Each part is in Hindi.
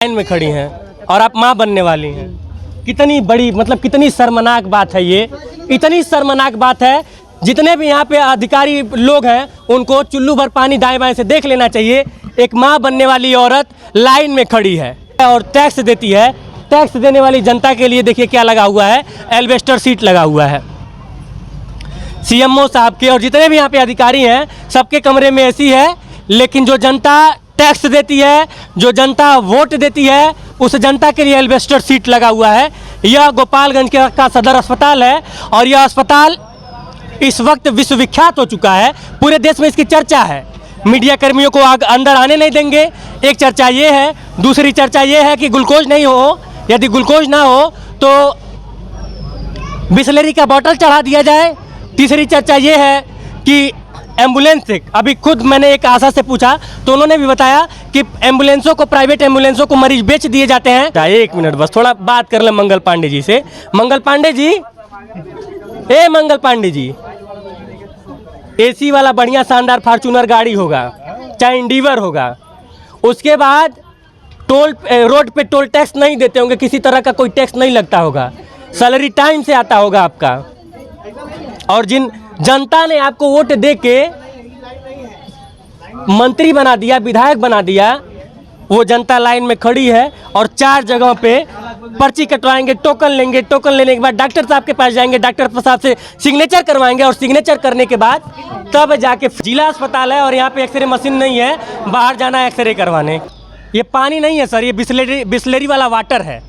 लाइन में खड़ी हैं और आप माँ बनने वाली हैं। कितनी बड़ी मतलब कितनी शर्मनाक बात है ये, इतनी शर्मनाक बात है। जितने भी यहाँ पे अधिकारी लोग हैं उनको चुल्लू भर पानी दाएं बाएं से देख लेना चाहिए। एक माँ बनने वाली औरत लाइन में खड़ी है और टैक्स देती है। टैक्स देने वाली जनता के लिए देखिए क्या लगा हुआ है, एल्वेस्टर सीट लगा हुआ है सीएमओ साहब के। और जितने भी यहाँ पे अधिकारी हैं सबके कमरे में एसी है, लेकिन जो जनता टैक्स देती है, जो जनता वोट देती है, उस जनता के लिए एल्वेस्टर सीट लगा हुआ है। यह गोपालगंज का सदर अस्पताल है और यह अस्पताल इस वक्त विश्वविख्यात हो चुका है। पूरे देश में इसकी चर्चा है। मीडिया कर्मियों को अंदर आने नहीं देंगे, एक चर्चा ये है। दूसरी चर्चा ये है कि ग्लूकोज नहीं हो, यदि ग्लूकोज ना हो तो बिस्लेरी का बोतल चढ़ा दिया जाए। तीसरी चर्चा ये है कि एम्बुलेंस से, अभी खुद मैंने एक आशा से पूछा तो उन्होंने भी बताया कि एम्बुलेंसों को, प्राइवेट एम्बुलेंसों को मरीज बेच दिए जाते हैं। एक मिनट बस थोड़ा बात कर लें मंगल पांडे जी से। मंगल पांडे जी, मंगल पांडे जी, एसी वाला बढ़िया शानदार फॉर्च्यूनर गाड़ी होगा, चाहे इंडिवर होगा, उसके बाद टोल रोड पे टोल टैक्स नहीं देते होंगे, किसी तरह का कोई टैक्स नहीं लगता होगा, सैलरी टाइम से आता होगा आपका। और जिन जनता ने आपको वोट दे के मंत्री बना दिया, विधायक बना दिया, वो जनता लाइन में खड़ी है और 4 जगहों पे पर्ची कटवाएंगे, टोकन लेंगे। टोकन लेने के बाद डॉक्टर साहब के पास जाएंगे, डॉक्टर साहब से सिग्नेचर करवाएंगे और सिग्नेचर करने के बाद तब जाके जिला अस्पताल है और यहाँ पे एक्सरे मशीन नहीं है, बाहर जाना है एक्सरे करवाने। ये पानी नहीं है सर, ये बिस्लेरी वाला वाटर है।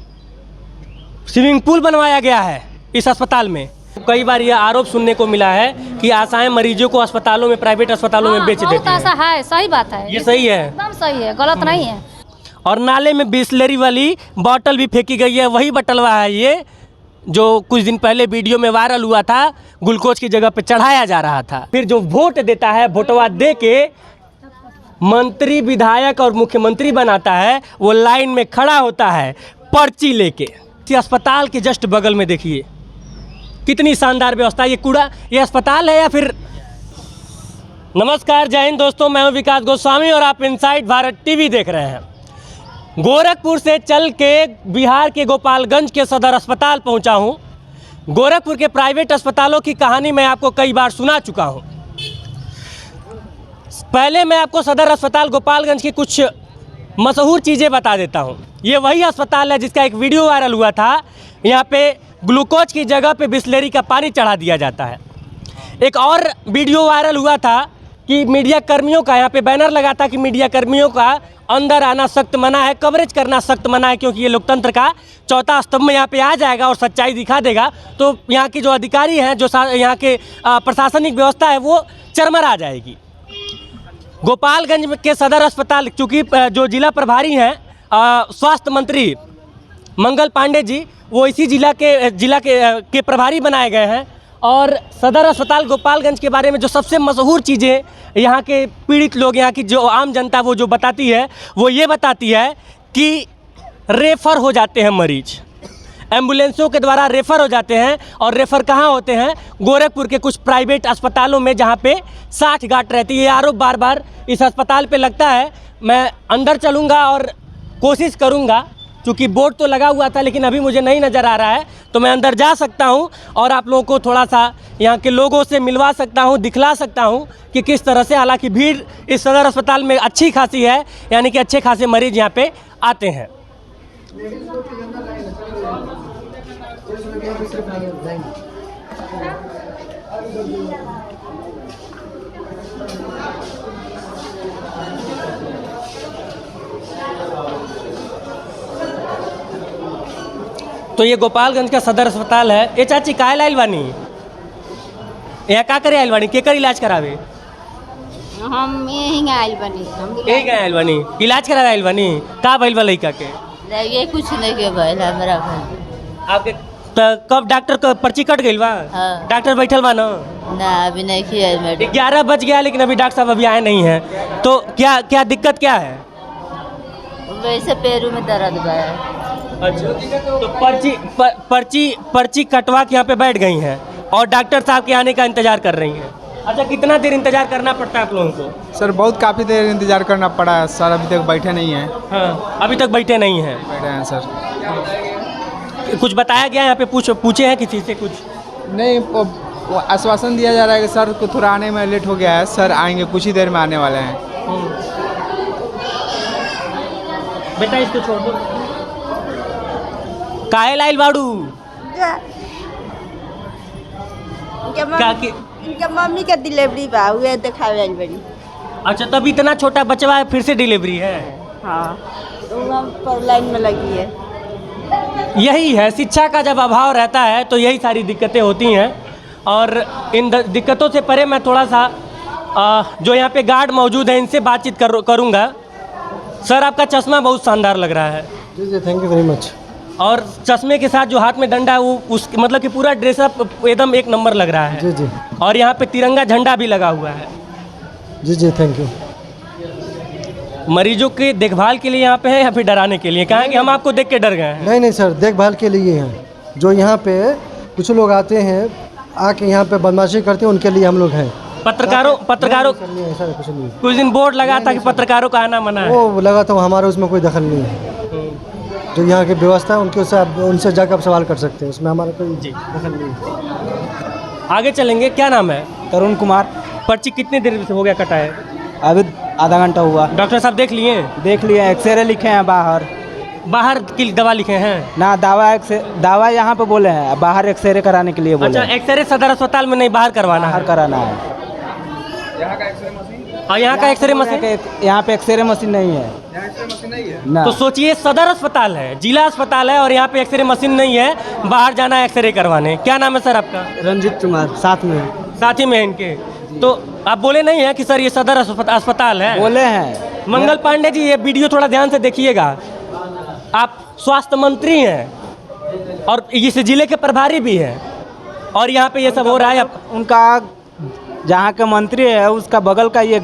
स्विमिंग पूल बनवाया गया है इस अस्पताल में। कई बार यह आरोप सुनने को मिला है कि आशाएं मरीजों को अस्पतालों में, प्राइवेट अस्पतालों में बेच देती हैं। ऐसा है, सही बात है। ये सही है, एकदम सही है, गलत नहीं है। और नाले में बिस्लेरी वाली बोतल भी फेंकी गई है। वही बटलवा है ये जो कुछ दिन पहले वीडियो में वायरल हुआ था, ग्लूकोज की जगह पे चढ़ाया जा रहा था। फिर जो वोट देता है, वोटवा दे के मंत्री, विधायक और मुख्यमंत्री बनाता है, वो लाइन में खड़ा होता है पर्ची लेके। अस्पताल के जस्ट बगल में देखिए कितनी शानदार व्यवस्था। ये कूड़ा, ये अस्पताल है या फिर। नमस्कार, जय हिंद दोस्तों, मैं हूं विकास गोस्वामी और आप इनसाइड भारत टीवी देख रहे हैं। गोरखपुर से चल के बिहार के गोपालगंज के सदर अस्पताल पहुंचा हूं। गोरखपुर के प्राइवेट अस्पतालों की कहानी मैं आपको कई बार सुना चुका हूं। पहले मैं आपको सदर अस्पताल गोपालगंज की कुछ मशहूर चीज़ें बता देता हूं। ये वही अस्पताल है जिसका एक वीडियो वायरल हुआ था। यहाँ पे ग्लूकोज की जगह पे बिस्लेरी का पानी चढ़ा दिया जाता है। एक और वीडियो वायरल हुआ था कि मीडिया कर्मियों का, यहाँ पे बैनर लगा था कि मीडिया कर्मियों का अंदर आना सख्त मना है, कवरेज करना सख्त मना है, क्योंकि ये लोकतंत्र का चौथा स्तंभ में यहाँ पे आ जाएगा और सच्चाई दिखा देगा। तो यहाँ के जो अधिकारी हैं, जो यहाँ के प्रशासनिक व्यवस्था है, वो चरमरा जाएगी। गोपालगंज के सदर अस्पताल, चूँकि जो जिला प्रभारी हैं स्वास्थ्य मंत्री मंगल पांडे जी, वो इसी जिला के प्रभारी बनाए गए हैं। और सदर अस्पताल गोपालगंज के बारे में जो सबसे मशहूर चीज़ें यहाँ के पीड़ित लोग, यहाँ की जो आम जनता वो जो बताती है, वो ये बताती है कि रेफ़र हो जाते हैं मरीज, एम्बुलेंसों के द्वारा रेफ़र हो जाते हैं। और रेफ़र कहाँ होते हैं? गोरखपुर के कुछ प्राइवेट अस्पतालों में, जहाँ पे 60 गांठ रहती है। ये आरोप बार बार इस अस्पताल पे लगता है। मैं अंदर चलूँगा और कोशिश करूँगा, चूँकि बोर्ड तो लगा हुआ था लेकिन अभी मुझे नहीं नज़र आ रहा है, तो मैं अंदर जा सकता हूँ और आप लोगों को थोड़ा सा यहाँ के लोगों से मिलवा सकता हूँ, दिखला सकता हूँ कि किस तरह से, हालांकि भीड़ इस सदर अस्पताल में अच्छी खासी है, यानी कि अच्छे खासे मरीज यहाँ पे आते हैं। तो ये गोपालगंज का सदर अस्पताल है। ये चाची काहे लाइल बानी? यहाँ का करे आइल बानी? केकर इलाज करावे? हम यहीं आइल बनी। यही आइल बानी इलाज करावे आइल बानी? का भइल बा लइका के? ये कुछ नहीं के भइल हमरा भइल। आपके कब डॉक्टर का पर्ची कट गइल बा? हाँ। डॉक्टर बैठल बा ना अभी नहीं किया मैडम। 11 बज गया लेकिन अभी डॉक्टर साहब अभी आए नहीं हैं। तो क्या दिक्कत क्या है? वैसे पैरों में दर्द बा। अच्छा, तो पर्ची कटवा के यहाँ पे बैठ गई हैं और डॉक्टर साहब के आने का इंतजार कर रही हैं। अच्छा, कितना देर इंतजार करना पड़ता है आप लोगों को? सर बहुत काफ़ी देर इंतजार करना पड़ा है सर, अभी तक बैठे नहीं हैं। हाँ, अभी तक बैठे नहीं हैं। बैठे हैं सर। कुछ बताया गया यहाँ पे? पूछे हैं किसी से कुछ? नहीं, वो आश्वासन दिया जा रहा है कि सर को थोड़ा आने में लेट हो गया है, सर आएंगे, कुछ ही देर में आने वाले हैं। बेटा इसको छोड़ दो। काहे लाइल बाड़ू? इनका मम्मी का डिलीवरी बा, हुए दिखावे आइल बड़ी। अच्छा, तब इतना छोटा बचवा है, फिर से डिलीवरी है? हाँ, तो हम पर लाइन में लगी है। यही है, शिक्षा का जब अभाव रहता है तो यही सारी दिक्कतें होती हैं। और इन दिक्कतों से परे मैं थोड़ा सा जो यहाँ पे गार्ड मौजूद हैं इनसे बातचीत करूँगा। सर, आपका चश्मा बहुत शानदार लग रहा है। जी जी, थैंक यू वेरी मच। और चश्मे के साथ जो हाथ में डंडा है वो उस मतलब कि पूरा ड्रेसअप एकदम एक नंबर लग रहा है। जी जी और यहाँ पे तिरंगा झंडा भी लगा हुआ है। जी जी, थैंक यू। मरीजों के देखभाल के लिए यहाँ पे है या फिर डराने के लिए? कहा कि हम आपको देख के डर गए हैं। नहीं नहीं सर, देखभाल के लिए हैं। जो यहाँ पे कुछ लोग आते हैं, आके यहाँ पे बदमाशी करते हैं, उनके लिए हम लोग हैं। पत्रकारों नहीं है सर, कुछ नहीं। कुछ दिन बोर्ड लगा था कि पत्रकारों का आना मना है। वो लगा तो हमारा उसमें कोई दखल नहीं है। जो यहाँ की व्यवस्था है उनसे जाकर आप सवाल कर सकते हैं, उसमें हमारा कोई दखल नहीं है। आगे चलेंगे। क्या नाम है? तरुण कुमार। पर्ची कितनी देर से हो गया कटा है? अभी आधा घंटा हुआ। डॉक्टर साहब देख लिए? देख लिए, एक्सरे लिखे हैं बाहर। बाहर की दवा लिखे हैं ना? दवा यहाँ पे बोले हैं, बाहर एक्सरे कराने के लिए बोले। अच्छा, एक्सरे सदर अस्पताल में नहीं, बाहर करवाना है? बाहर कराना है। और यहाँ का एक्सरे मशीन? यहाँ पे एक्सरे मशीन नहीं है। ना। तो सोचिए, सदर अस्पताल है, जिला अस्पताल है, और यहाँ पे एक्सरे मशीन नहीं है, बाहर जाना है एक्सरे करवाने। क्या नाम है सर आपका? रंजीत कुमार, साथ ही में इनके। तो आप बोले नहीं है कि सर ये सदर अस्पताल है? बोले हैं। मंगल पांडे जी, ये वीडियो थोड़ा ध्यान से देखिएगा। आप स्वास्थ्य मंत्री हैं और इस जिले के प्रभारी भी हैं, और यहाँ पे ये सब हो रहा है। उनका जहाँ के मंत्री है उसका बगल का ये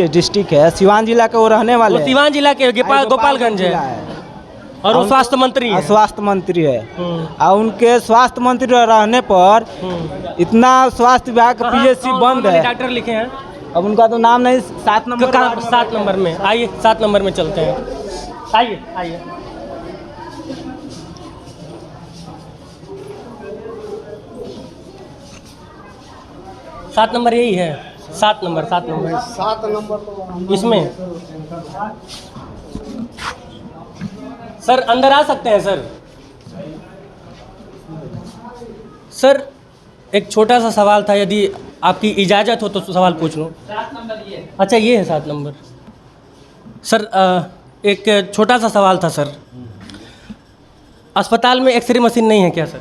डिस्ट्रिक्ट है, सिवान जिला के वो रहने वाले हैं। सिवान जिला के गोपालगंज है, और वो स्वास्थ्य मंत्री है। स्वास्थ्य मंत्री है, और उनके स्वास्थ्य मंत्री रहने पर इतना स्वास्थ्य विभाग का पीएचसी बंद है। डॉक्टर लिखे हैं, अब उनका तो नाम नहीं। 7 नंबर। 7 नंबर में आइए, 7 नंबर में चलते हैं। आइए आइए। सात नंबर यही है? 7 नंबर इसमें। सर अंदर आ सकते हैं सर? सर एक छोटा सा सवाल था, यदि आपकी इजाज़त हो तो सवाल पूछ लूँ। 7 नंबर ये। अच्छा, ये है 7 नंबर। सर एक छोटा सा सवाल था सर, अस्पताल में एक्सरे मशीन नहीं है क्या सर?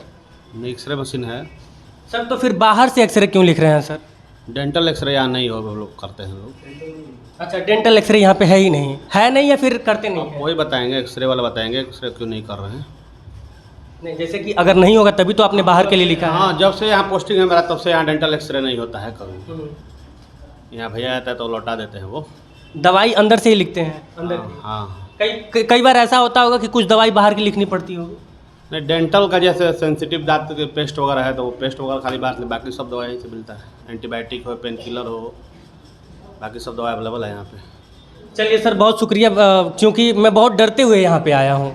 नहीं, एक्सरे मशीन है सर। तो फिर बाहर से एक्सरे क्यों लिख रहे हैं सर? डेंटल एक्सरे यहाँ नहीं हो, हम लोग करते हैं लोग। अच्छा, डेंटल एक्सरे यहाँ पे है ही नहीं? है नहीं या फिर करते नहीं है? वही बताएंगे, एक्सरे वाला बताएंगे एक्सरे क्यों नहीं कर रहे हैं। नहीं, जैसे कि अगर नहीं होगा तभी तो आपने बाहर के लिए लिखा है। हाँ, जब से यहाँ पोस्टिंग है मेरा तब से यहाँ डेंटल एक्सरे नहीं होता है कभी। यहाँ भैया आता है तो लौटा देते हैं, वो दवाई अंदर से ही लिखते हैं अंदर की। हाँ। कई बार ऐसा होता होगा कि कुछ दवाई बाहर की लिखनी पड़ती होगी? नहीं, डेंटल का जैसे सेंसिटिव दांत के पेस्ट वगैरह है तो वो पेस्ट वगैरह खाली बाहर से, बाकी सब दवाई से मिलता है। एंटीबायोटिक हो, पेन किलर हो, बाकी सब दवाई अवेलेबल है यहाँ पे। चलिए सर, बहुत शुक्रिया। क्योंकि मैं बहुत डरते हुए यहाँ पे आया हूँ,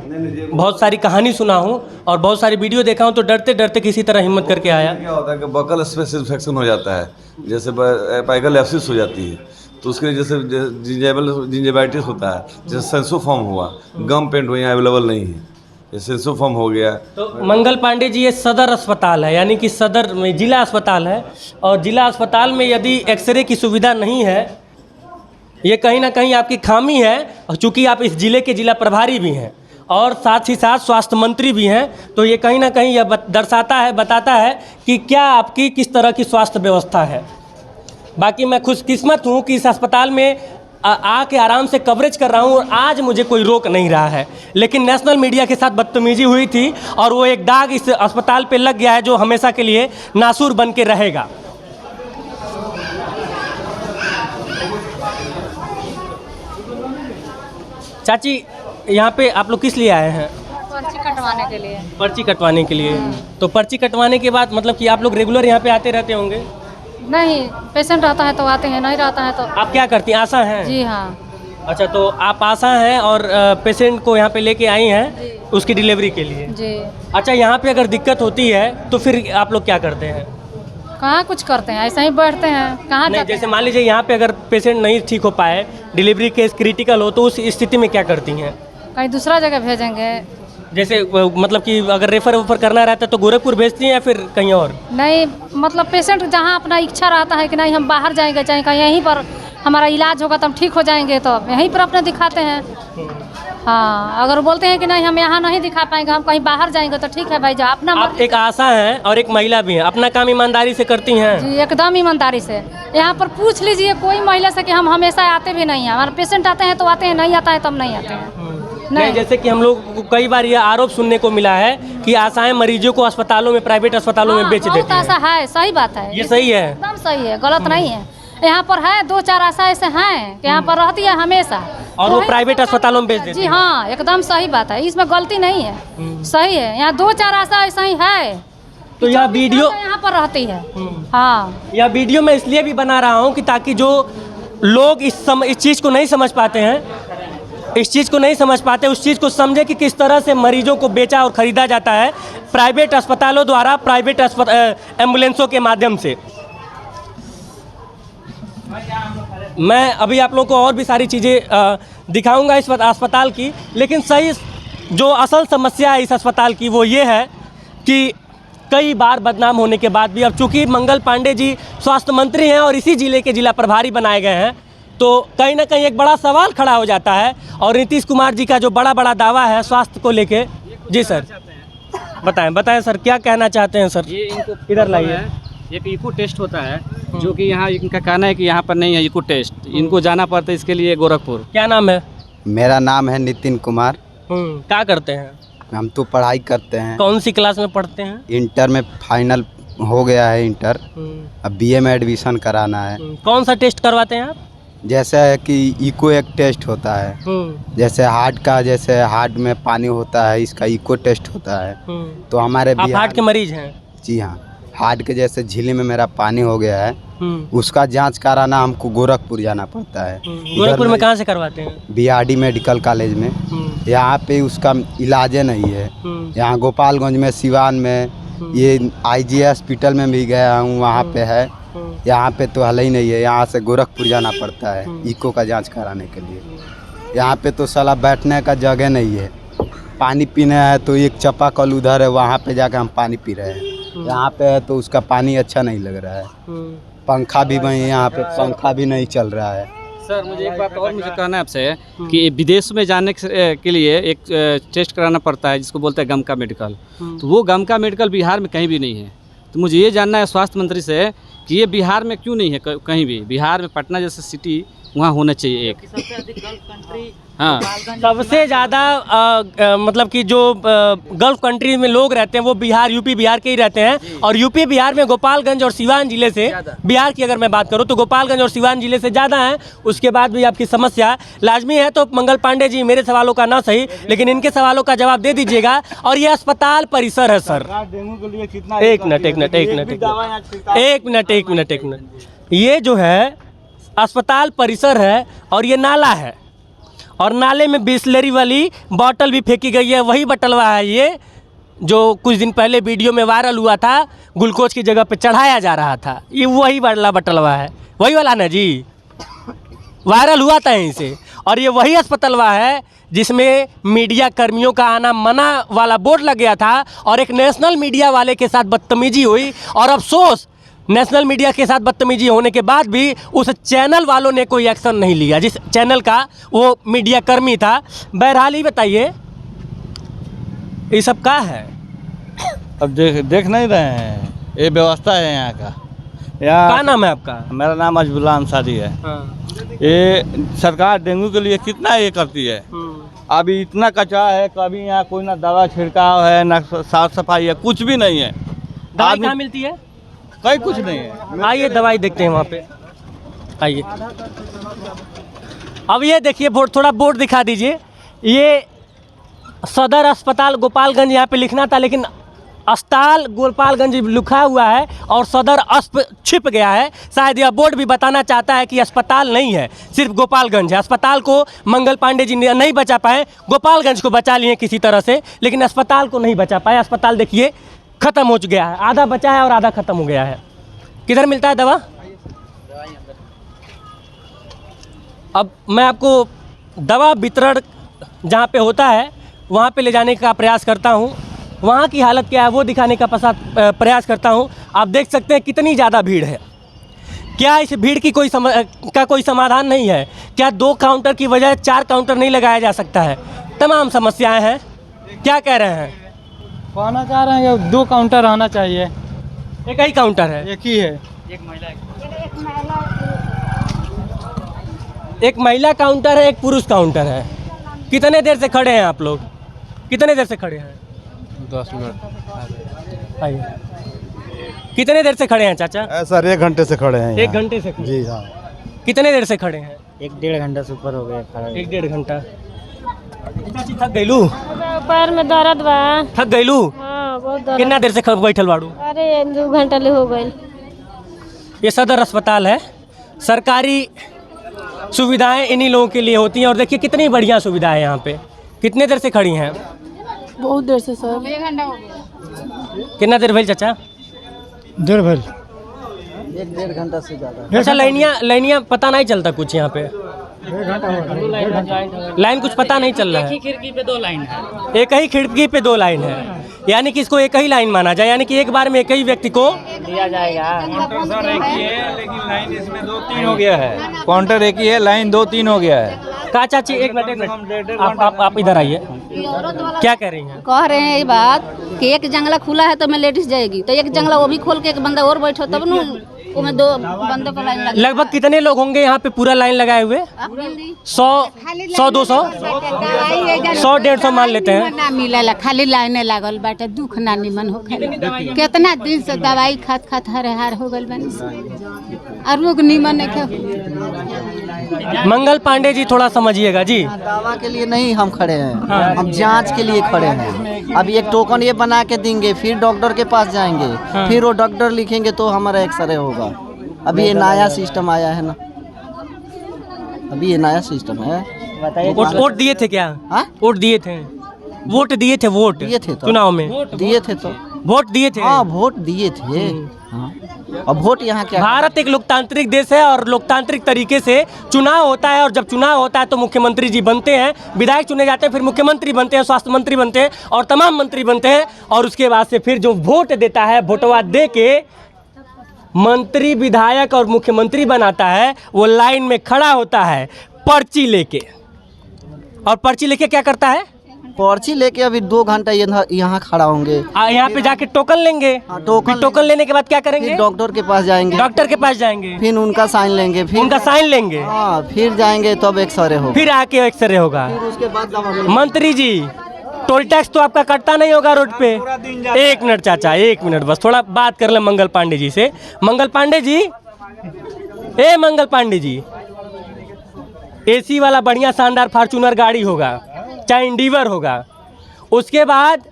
बहुत सारी कहानी सुना हूँ और बहुत सारी वीडियो देखा हूँ, तो डरते डरते किसी तरह हिम्मत करके आया। क्या होता है कि बकल स्पेस इन्फेक्शन हो जाता है, जैसे एपाइकल एब्सिस हो जाती है, तो उसके लिए जैसे जिंजेबाइटिस होता है, जैसे सेंसोफॉर्म हुआ, गम पेंट हुआ, यहाँ अवेलेबल नहीं है, ये सेंसोफॉर्म हो गया। तो मंगल पांडे जी, ये सदर अस्पताल है, यानी कि सदर में जिला अस्पताल है, और जिला अस्पताल में यदि एक्सरे की सुविधा नहीं है, ये कहीं ना कहीं आपकी खामी है। चूँकि आप इस जिले के जिला प्रभारी भी हैं और साथ ही साथ स्वास्थ्य मंत्री भी हैं, तो ये कहीं ना कहीं यह दर्शाता है, बताता है कि क्या आपकी किस तरह की स्वास्थ्य व्यवस्था है। बाकी मैं खुशकिस्मत हूँ कि इस अस्पताल में आके आराम से कवरेज कर रहा हूँ और आज मुझे कोई रोक नहीं रहा है। लेकिन नेशनल मीडिया के साथ बदतमीजी हुई थी और वो एक दाग इस अस्पताल पे लग गया है जो हमेशा के लिए नासूर बन के रहेगा। चाची, यहाँ पे आप लोग किस लिए आए हैं? पर्ची कटवाने के लिए। पर्ची कटवाने के लिए। तो पर्ची कटवाने के बाद मतलब कि आप लोग रेगुलर यहाँ पे आते रहते होंगे? नहीं, पेशेंट रहता है तो आते हैं, नहीं रहता है तो। आप क्या करती हैं, आशा हैं? जी हाँ। अच्छा, तो आप आशा हैं और पेशेंट को यहाँ पे लेके आई हैं जी। उसकी डिलीवरी के लिए। जी। अच्छा, यहाँ पे अगर दिक्कत होती है तो फिर आप लोग क्या करते हैं? कहाँ कुछ करते हैं, ऐसे ही बैठते हैं। कहाँ नहीं, जाते जैसे हैं? मान लीजिए यहाँ पे अगर पेशेंट नहीं ठीक हो पाए, डिलीवरी केस क्रिटिकल हो, तो उस स्थिति में क्या करती हैं? कहीं दूसरा जगह भेजेंगे। जैसे मतलब कि अगर रेफर वेफर करना रहता है तो गोरखपुर भेजती हैं या फिर कहीं और? नहीं, मतलब पेशेंट जहाँ अपना इच्छा रहता है कि नहीं हम बाहर जाएंगे, चाहे कहीं यहीं पर हमारा इलाज होगा तो हम ठीक हो जाएंगे, तो यहीं पर अपने दिखाते हैं। हाँ, अगर बोलते हैं कि नहीं हम यहाँ नहीं दिखा पाएंगे, हम कहीं बाहर जाएंगे, तो ठीक है भाई, जो अपना आप एक आशा हैं और एक महिला भी हैं, अपना काम ईमानदारी से करती हैं? जी, एकदम ईमानदारी से। यहाँ पर पूछ लीजिए कोई महिला से कि हम हमेशा आते भी नहीं हैं, हमारे पेशेंट आते हैं तो आते हैं, नहीं आता है तो हम नहीं आते हैं। नहीं, जैसे कि हम लोग को कई बार यह आरोप सुनने को मिला है कि आशाएं मरीजों को अस्पतालों में, प्राइवेट अस्पतालों में बेच देती बहुत हैं। आशा है, सही बात है। ये सही है? एकदम सही है, गलत नहीं है। यहाँ पर है 2-4 आशा ऐसे हैं कि यहाँ पर रहती है हमेशा, और वो प्राइवेट अस्पतालों में बेच देती जी हैं। हाँ, एकदम सही बात है, इसमें गलती नहीं है, सही है। यहाँ 2-4 आशा ऐसा ही है, तो यह वीडियो यहाँ पर रहती है। हाँ, यह वीडियो मैं इसलिए भी बना रहा हूँ कि ताकि जो लोग इस चीज़ को नहीं समझ पाते हैं, इस चीज़ को नहीं समझ पाते, उस चीज़ को समझे कि किस तरह से मरीजों को बेचा और ख़रीदा जाता है प्राइवेट अस्पतालों द्वारा, प्राइवेट एम्बुलेंसों के माध्यम से। मैं अभी आप लोगों को और भी सारी चीज़ें दिखाऊंगा इस अस्पताल की, लेकिन सही जो असल समस्या है इस अस्पताल की वो ये है कि कई बार बदनाम होने के बाद भी अब चूँकि मंगल पांडे जी स्वास्थ्य मंत्री हैं और इसी ज़िले के जिला प्रभारी बनाए गए हैं, तो कहीं ना कहीं एक बड़ा सवाल खड़ा हो जाता है। और नीतीश कुमार जी का जो बड़ा बड़ा दावा है स्वास्थ्य को लेके। जी सर, बताएं सर, क्या कहना चाहते हैं सर? ये इनको इधर लाइए। एक इको टेस्ट होता है जो कि यहाँ इनका कहना है कि यहाँ पर नहीं है इको टेस्ट, इनको जाना पड़ता है इसके लिए गोरखपुर। क्या नाम है? मेरा नाम है नितिन कुमार। क्या करते हैं? हम तो पढ़ाई करते हैं। कौन सी क्लास में पढ़ते हैं? इंटर में फाइनल हो गया है इंटर, अब बीए में एडमिशन कराना है। कौन सा टेस्ट करवाते हैं आप? जैसे है कि इको एक टेस्ट होता है, जैसे हार्ट का, जैसे हार्ट में पानी होता है, इसका इको टेस्ट होता है। तो हमारे आप हार्ट के मरीज हैं? जी हाँ, हार्ट के जैसे झिल्ली में मेरा पानी हो गया है, उसका जांच कराना हमको गोरखपुर जाना पड़ता है। गोरखपुर में कहाँ से करवाते हैं? बीआरडी मेडिकल कॉलेज में। यहाँ पे उसका इलाज नहीं है। यहाँ गोपालगंज में, सिवान में, ये आईजी हॉस्पिटल में भी गया हूँ, वहाँ पे है। यहाँ पे तो हल ही नहीं है, यहाँ से गोरखपुर जाना पड़ता है इको का जांच कराने के लिए। यहाँ पे तो साला बैठने का जगह नहीं है, पानी पीना है तो एक चापाकल उधर है, वहाँ पे जाकर हम पानी पी रहे हैं। यहाँ पे है तो उसका पानी अच्छा नहीं लग रहा है। पंखा भी वहीं, यहाँ पे पंखा भी नहीं चल रहा है। सर मुझे एक बात और मुझे कहना है आपसे कि विदेश में जाने के लिए एक टेस्ट कराना पड़ता है जिसको बोलते हैं गमका मेडिकल, तो वो गमका मेडिकल बिहार में कहीं भी नहीं है। तो मुझे ये जानना है स्वास्थ्य मंत्री से कि ये बिहार में क्यों नहीं है कहीं भी? बिहार में पटना जैसे सिटी वहाँ होना चाहिए एक। हाँ, सबसे ज़्यादा मतलब कि जो गल्फ कंट्री में लोग रहते हैं वो बिहार, यूपी बिहार के ही रहते हैं। और यूपी बिहार में गोपालगंज और सिवान जिले से, बिहार की अगर मैं बात करूं तो गोपालगंज और सिवान जिले से ज़्यादा हैं। उसके बाद भी आपकी समस्या लाजमी है। तो मंगल पांडे जी, मेरे सवालों का ना सही लेकिन इनके सवालों का जवाब दे दीजिएगा। और ये अस्पताल परिसर है सर। एक मिनट, ये जो है अस्पताल परिसर है और ये नाला है, और नाले में बिस्लरी वाली बॉटल भी फेंकी गई है। वही बटलवा है ये जो कुछ दिन पहले वीडियो में वायरल हुआ था, ग्लूकोज की जगह पे चढ़ाया जा रहा था। ये वही वाला बटलवा है, वही वाला ना जी, वायरल हुआ था यहीं से। और ये वही अस्पतालवा है जिसमें मीडिया कर्मियों का आना मना वाला बोर्ड लग गया था और एक नेशनल मीडिया वाले के साथ बदतमीजी हुई। और अफसोस, नेशनल मीडिया के साथ बदतमीजी होने के बाद भी उस चैनल वालों ने कोई एक्शन नहीं लिया, जिस चैनल का वो मीडिया कर्मी था। बहरहाल ही बताइए, ये सब क्या है? अब देख नहीं रहे हैं, ये व्यवस्था है यहाँ का। यहाँ क्या नाम है आपका? मेरा नाम अजबुल्ला अंसारी है। ये सरकार डेंगू के लिए कितना ये करती है। अभी इतना कचरा है, कभी यहाँ कोई ना दवा छिड़काव है, ना साफ सफाई है, कुछ भी नहीं है। दवाई कहाँ मिलती है? कहीं कुछ नहीं है। आइए दवाई देखते हैं वहाँ पे, आइए। अब ये देखिए बोर्ड, थोड़ा बोर्ड दिखा दीजिए। ये सदर अस्पताल गोपालगंज यहाँ पे लिखना था, लेकिन अस्पताल गोपालगंज लिखा हुआ है और सदर अस्प छिप गया है। शायद यह बोर्ड भी बताना चाहता है कि अस्पताल नहीं है, सिर्फ गोपालगंज है। अस्पताल को मंगल पांडे जी नहीं बचा पाए, गोपालगंज को बचा लिए किसी तरह से, लेकिन अस्पताल को नहीं बचा पाए। अस्पताल देखिए ख़त्म हो गया है, आधा बचा है और आधा ख़त्म हो गया है। किधर मिलता है दवा? अब मैं आपको दवा वितरण जहाँ पे होता है वहाँ पे ले जाने का प्रयास करता हूँ, वहाँ की हालत क्या है वो दिखाने का प्रयास करता हूँ। आप देख सकते हैं कितनी ज़्यादा भीड़ है। क्या इस भीड़ की कोई समाधान नहीं है? क्या 2 काउंटर की वजह 4 काउंटर नहीं लगाया जा सकता है? तमाम समस्याएं हैं। क्या कह रहे हैं? कहना चाह रहे हैं कि 2 काउंटर आना चाहिए। एक ही काउंटर है? एक ही है। एक महिला काउंटर है, एक पुरुष काउंटर है। कितने देर से खड़े हैं आप लोग? कितने देर से खड़े हैं? 10 मिनट। आइए। कितने देर से खड़े हैं चाचा? सर 1 घंटे से खड़े हैं। 1 घंटे से? जी हाँ। कितने देर से खड़े हैं? 1-1.5 घंटा से ऊपर हो गया खड़ा। 1-1.5 घंटा। चाची थक गईलू? पैर में दर्द बा। थक गईलू? हाँ बहुत दर्द। कितना देर से बैठल बाड़ू? अरे 2 घंटा ले हो गए। ये सदर अस्पताल है। सरकारी सुविधाएं इन्हीं लोगों के लिए होती हैं और देखिए कितनी बढ़िया सुविधा है यहाँ पे। कितने देर से खड़ी हैं? बहुत देर से सर। 1 घंटा हो गया। कितना देर भइल चाचा? देर भर 1-1.5 घंटा से ज़्यादा। अच्छा, लाइनिया पता नहीं चलता कुछ यहाँ पे? लाइन कुछ पता नहीं चल रहा है। एक ही खिड़की पे 2 लाइन है। एक ही खिड़की पे 2 लाइन है, यानी कि इसको एक ही लाइन माना जाए, यानी कि एक बार में एक ही व्यक्ति को दिया जाएगा। काउंटर एक ही है लेकिन लाइन इसमें 2-3 हो गया है। काउंटर एक ही है, लाइन 2-3 हो गया है। कहा चाची? एक मिनट आप इधर आइए। क्या कह रही हैं? कह रहे हैं ये बात कि एक जंगला खुला है तो मैं लेडीज जाएगी, तो एक जंगला वो भी खोल के एक बंदा और बैठो तब न उसमें 2 बंदों को लाइन लगी। लगभग कितने लोग होंगे यहाँ पे पूरा लाइन लगाए हुए? 100-200 100-150 मान लेते हैं। ना मिलेला, खाली लाइने लागल बाटे, दुख ना निमन हो। कितना दिन से दवाई खात हर हो गल बनी और रोग निमन है। मंगल पांडे जी थोड़ा समझिएगा जी। दवा के लिए नहीं हम खड़े हैं, हम जांच के लिए खड़े हैं। अब एक टोकन ये बना के देंगे, फिर डॉक्टर के पास जाएंगे, फिर वो डॉक्टर लिखेंगे तो हमारा एक्सरे होगा। अभी ये नया सिस्टम आया है ना, अभी ये नया सिस्टम है। वोट दिए थे क्या? वोट दिए थे? वोट दिए थे? वोट दिए थे तो चुनाव में दिए थे तो वोट दिए थे? हाँ वोट दिए थे। हाँ। अब वोट यहाँ क्या? भारत एक लोकतांत्रिक देश है और लोकतांत्रिक तरीके से चुनाव होता है, और जब चुनाव होता है तो मुख्यमंत्री जी बनते हैं, विधायक चुने जाते हैं, फिर मुख्यमंत्री बनते हैं, स्वास्थ्य मंत्री बनते हैं और तमाम मंत्री बनते हैं, और उसके बाद से फिर जो वोट देता है, वोटवा दे के मंत्री विधायक और मुख्यमंत्री बनाता है, वो लाइन में खड़ा होता है पर्ची लेके। और पर्ची लेके क्या करता है? पर्ची लेके अभी 2 घंटा यहाँ खड़ा होंगे। यहाँ पे जाके टोकन लेंगे। टोकन लेने के बाद क्या करेंगे? डॉक्टर के पास जाएंगे। डॉक्टर के पास जाएंगे, फिर उनका साइन लेंगे, फिर उनका साइन लेंगे। हाँ, फिर जाएंगे तब एक्सरे होगा, फिर आके एक्सरे होगा। फिर उसके बाद दवा। मंत्री जी, टोल टैक्स तो आपका कटता नहीं होगा रोड पे? 1 मिनट चाचा, 1 मिनट बस, थोड़ा बात कर ले मंगल पांडे जी से। मंगल पांडे जी, मंगल पांडे जी, एसी वाला बढ़िया शानदार फॉर्च्यूनर गाड़ी होगा, चाहे इंडिवर होगा, उसके बाद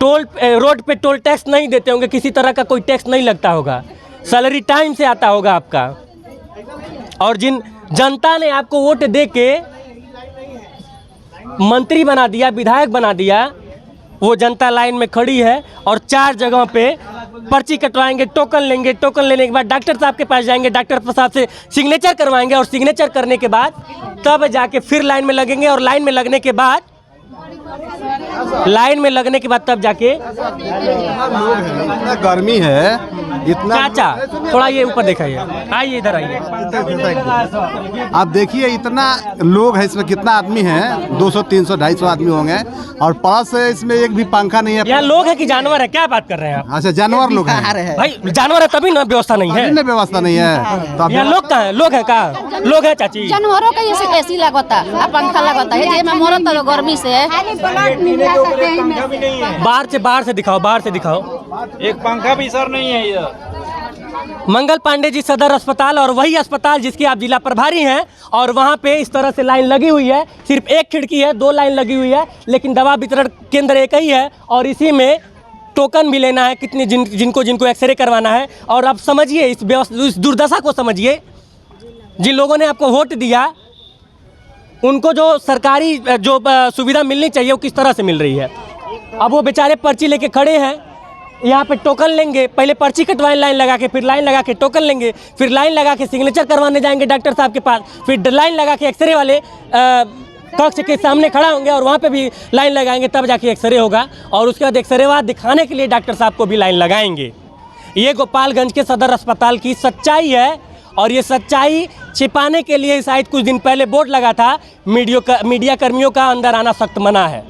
रोड पे टोल टैक्स नहीं देते होंगे, किसी तरह का कोई टैक्स नहीं लगता होगा, सैलरी टाइम से आता होगा आपका, और जिन जनता ने आपको वोट दे के मंत्री बना दिया, विधायक बना दिया, वो जनता लाइन में खड़ी है और 4 जगहों पे पर्ची कटवाएंगे, टोकन लेंगे, टोकन लेने के बाद डॉक्टर साहब के पास जाएंगे, डॉक्टर साहब से सिग्नेचर करवाएंगे, और सिग्नेचर करने के बाद तब जाके फिर लाइन में लगेंगे, और लाइन में लगने के बाद तब जाके इतना गर्मी है, इतना। चाचा थोड़ा ये ऊपर दिखाइए, आइए इधर आइए। आप देखिए इतना लोग है इसमें, कितना आदमी है, 200, 300, 250 आदमी होंगे, और प्लस इसमें एक भी पंखा नहीं है। यहाँ लोग है कि जानवर है? क्या बात कर रहे हैं आप? अच्छा, जानवर लोग हैं भाई, जानवर है तभी ना व्यवस्था नहीं है। व्यवस्था नहीं है तो यहाँ लोग कहाँ है? लोग है कहाँ? लोग है चाची? जानवरों का ये एसी लगता, पंखा लगता है, जे में मरत तो गर्मी से। बाहर से दिखाओ। एक पंखा भी सर नहीं है इधर। मंगल पांडे जी सदर अस्पताल, और वही अस्पताल जिसके आप जिला प्रभारी हैं, और वहाँ पे इस तरह से लाइन लगी हुई है, सिर्फ एक खिड़की है, 2 लाइन लगी हुई है, लेकिन दवा वितरण केंद्र एक ही है, और इसी में टोकन भी लेना है, कितनी जिनको एक्सरे करवाना है। और आप समझिए इस दुर्दशा को समझिए। जिन लोगों ने आपको वोट दिया उनको जो सरकारी जो सुविधा मिलनी चाहिए वो किस तरह से मिल रही है। अब वो बेचारे पर्ची लेके खड़े हैं, यहाँ पे टोकन लेंगे, पहले पर्ची कटवाएं लाइन लगा के, फिर लाइन लगा के टोकन लेंगे, फिर लाइन लगा के सिग्नेचर करवाने जाएंगे डॉक्टर साहब के पास, फिर लाइन लगा के एक्सरे वाले कक्ष के सामने खड़ा होंगे और वहाँ पे भी लाइन लगाएंगे, तब जाके एक्सरे होगा। और उसके बाद एक्सरे बाद दिखाने के लिए डॉक्टर साहब को भी लाइन लगाएंगे। ये गोपालगंज के सदर अस्पताल की सच्चाई है। और ये सच्चाई छिपाने के लिए शायद कुछ दिन पहले बोर्ड लगा था, मीडिया कर्मियों का अंदर आना सख्त मना है।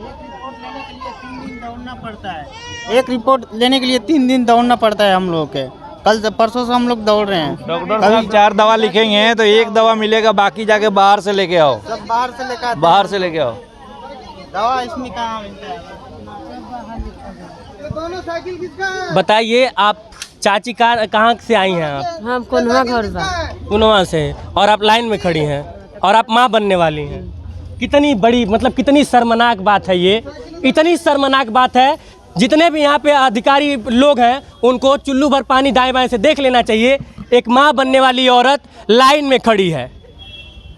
एक रिपोर्ट लेने के लिए 3 दिन दौड़ना पड़ता है हम लोग के। कल से परसों से हम लोग दौड़ रहे हैं। डॉक्टर साहब 4 दवा लिखेंगे तो एक दवा मिलेगा, बाकी जाके बाहर से लेके आओ। सब बाहर से लेके आओ दवा। इसमें कहाँ मिलता है? बताइए आप चाची कहाँ से आई हैं आप? हम कोनवा घर बा। कोनवा से। और आप लाइन में खड़ी हैं और आप माँ बनने वाली हैं। कितनी बड़ी मतलब कितनी शर्मनाक बात है ये। इतनी शर्मनाक बात है, जितने भी यहाँ पे अधिकारी लोग हैं उनको चुल्लू भर पानी दाएं बाएं से देख लेना चाहिए। एक माँ बनने वाली औरत लाइन में खड़ी है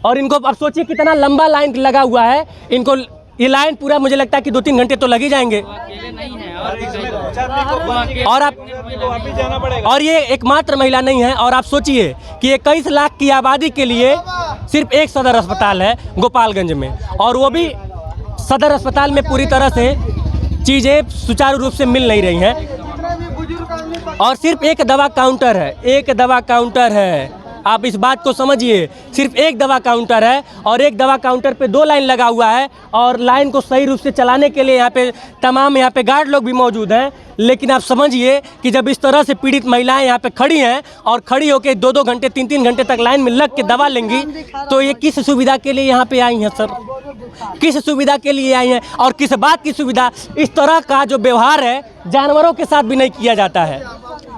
और इनको अब सोचिए कितना लंबा लाइन लगा हुआ है। इनको ये लाइन पूरा मुझे लगता है कि 2-3 घंटे तो लग ही जाएंगे। और ये एकमात्र महिला नहीं है। और आप सोचिए कि 21 लाख की आबादी के लिए सिर्फ एक सदर अस्पताल है गोपालगंज में, और वो भी सदर अस्पताल में पूरी तरह से चीज़ें सुचारू रूप से मिल नहीं रही हैं। और सिर्फ एक दवा काउंटर है, एक दवा काउंटर है। आप इस बात को समझिए, सिर्फ एक दवा काउंटर है और एक दवा काउंटर पे 2 लाइन लगा हुआ है। और लाइन को सही रूप से चलाने के लिए यहाँ पे तमाम गार्ड लोग भी मौजूद हैं। लेकिन आप समझिए कि जब इस तरह से पीड़ित महिलाएं यहाँ पे खड़ी हैं और खड़ी होकर 2-2 घंटे 3-3 घंटे तक लाइन में लग के दवा लेंगी, तो ये किस सुविधा के लिए यहाँ पे आई हैं सर? किस सुविधा के लिए आई हैं? और किस बात की सुविधा? इस तरह का जो व्यवहार है जानवरों के साथ भी नहीं किया जाता है।